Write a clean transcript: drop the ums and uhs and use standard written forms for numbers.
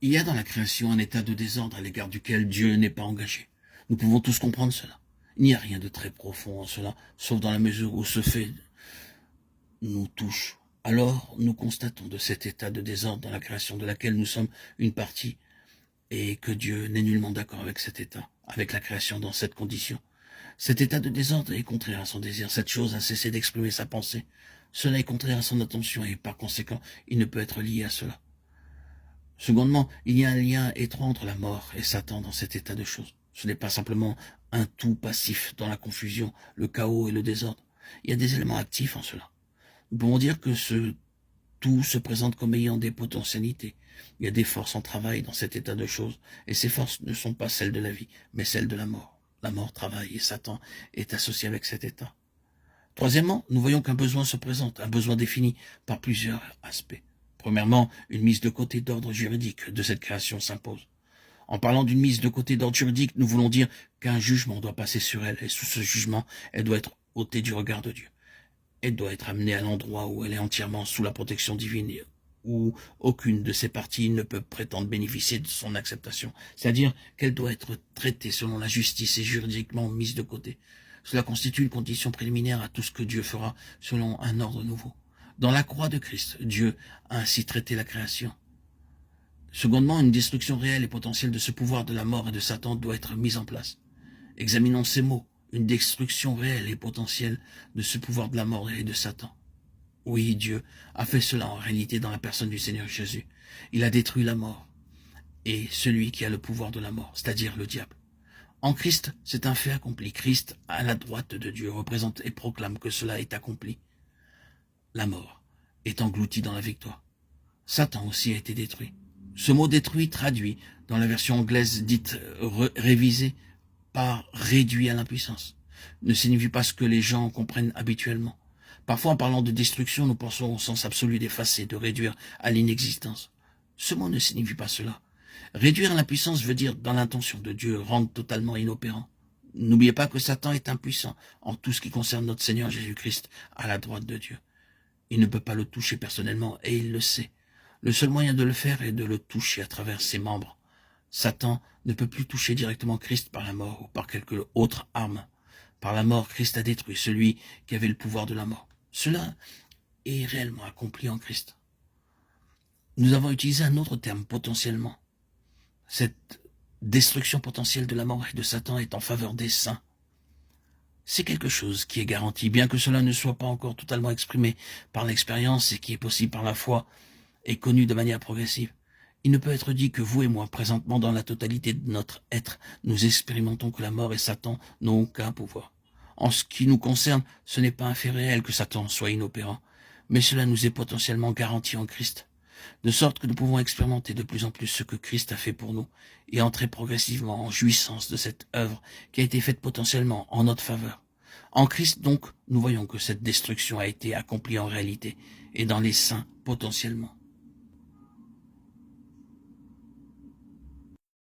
Il y a dans la création un état de désordre à l'égard duquel Dieu n'est pas engagé. Nous pouvons tous comprendre cela. Il n'y a rien de très profond en cela, sauf dans la mesure où ce fait nous touche. Alors nous constatons de cet état de désordre dans la création de laquelle nous sommes une partie, et que Dieu n'est nullement d'accord avec cet état, avec la création dans cette condition. Cet état de désordre est contraire à son désir. Cette chose a cessé d'exprimer sa pensée. Cela est contraire à son attention et par conséquent, il ne peut être lié à cela. Secondement, il y a un lien étroit entre la mort et Satan dans cet état de choses. Ce n'est pas simplement un tout passif dans la confusion, le chaos et le désordre. Il y a des éléments actifs en cela. Nous pouvons dire que ce tout se présente comme ayant des potentialités. Il y a des forces en travail dans cet état de choses, et ces forces ne sont pas celles de la vie, mais celles de la mort. La mort travaille et Satan est associé avec cet état. Troisièmement, nous voyons qu'un besoin se présente, un besoin défini par plusieurs aspects. Premièrement, une mise de côté d'ordre juridique de cette création s'impose. En parlant d'une mise de côté d'ordre juridique, nous voulons dire qu'un jugement doit passer sur elle, et sous ce jugement, elle doit être ôtée du regard de Dieu. Elle doit être amenée à l'endroit où elle est entièrement sous la protection divine, où aucune de ses parties ne peut prétendre bénéficier de son acceptation. C'est-à-dire qu'elle doit être traitée selon la justice et juridiquement mise de côté. Cela constitue une condition préliminaire à tout ce que Dieu fera selon un ordre nouveau. Dans la croix de Christ, Dieu a ainsi traité la création. Secondement, une destruction réelle et potentielle de ce pouvoir de la mort et de Satan doit être mise en place. Examinons ces mots. Une destruction réelle et potentielle de ce pouvoir de la mort et de Satan. Oui, Dieu a fait cela en réalité dans la personne du Seigneur Jésus. Il a détruit la mort et celui qui a le pouvoir de la mort, c'est-à-dire le diable. En Christ, c'est un fait accompli. Christ, à la droite de Dieu, représente et proclame que cela est accompli. La mort est engloutie dans la victoire. Satan aussi a été détruit. Ce mot détruit traduit dans la version anglaise dite révisée par réduit à l'impuissance ne signifie pas ce que les gens comprennent habituellement. Parfois, en parlant de destruction, nous pensons au sens absolu d'effacer, de réduire à l'inexistence. Ce mot ne signifie pas cela. Réduire à l'impuissance veut dire, dans l'intention de Dieu, rendre totalement inopérant. N'oubliez pas que Satan est impuissant en tout ce qui concerne notre Seigneur Jésus-Christ à la droite de Dieu. Il ne peut pas le toucher personnellement et il le sait. Le seul moyen de le faire est de le toucher à travers ses membres. Satan ne peut plus toucher directement Christ par la mort ou par quelque autre arme. Par la mort, Christ a détruit celui qui avait le pouvoir de la mort. Cela est réellement accompli en Christ. Nous avons utilisé un autre terme, potentiellement. Cette destruction potentielle de la mort et de Satan est en faveur des saints. C'est quelque chose qui est garanti, bien que cela ne soit pas encore totalement exprimé par l'expérience et qui est possible par la foi et connu de manière progressive. Il ne peut être dit que vous et moi, présentement dans la totalité de notre être, nous expérimentons que la mort et Satan n'ont aucun pouvoir. En ce qui nous concerne, ce n'est pas un fait réel que Satan soit inopérant, mais cela nous est potentiellement garanti en Christ, de sorte que nous pouvons expérimenter de plus en plus ce que Christ a fait pour nous et entrer progressivement en jouissance de cette œuvre qui a été faite potentiellement en notre faveur. En Christ, donc, nous voyons que cette destruction a été accomplie en réalité et dans les saints potentiellement.